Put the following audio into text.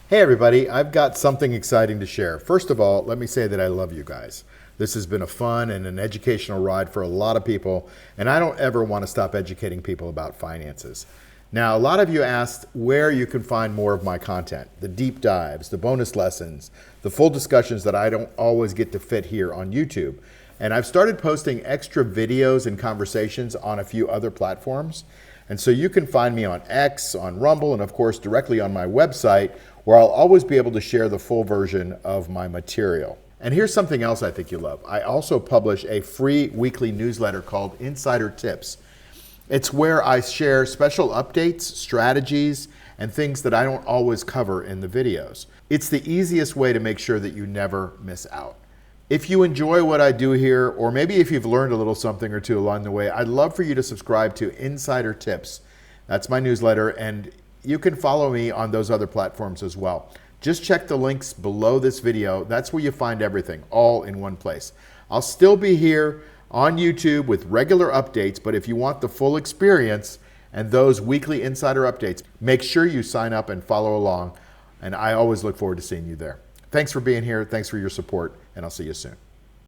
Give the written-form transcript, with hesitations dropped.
Hey everybody, I've got something exciting to share. First of all, let me say that I love you guys. This has been a fun and an educational ride for a lot of people, and I don't ever want to stop educating people about finances. Now, a lot of you asked where you can find more of my content, the deep dives, the bonus lessons, the full discussions that I don't always get to fit here on YouTube. And I've started posting extra videos and conversations on a few other platforms. And so you can find me on X, on Rumble, and of course directly on my website, where I'll always be able to share the full version of my material. And here's something else I think you'll love. I also publish a free weekly newsletter called Insider Tips. It's where I share special updates, strategies, and things that I don't always cover in the videos. It's the easiest way to make sure that you never miss out. If you enjoy what I do here, or maybe if you've learned a little something or two along the way, I'd love for you to subscribe to Insider Tips. That's my newsletter, and you can follow me on those other platforms as well. Just check the links below this video. That's where you find everything, all in one place. I'll still be here on YouTube with regular updates, but if you want the full experience and those weekly insider updates, make sure you sign up and follow along, and I always look forward to seeing you there. Thanks for being here. Thanks for your support, and I'll see you soon.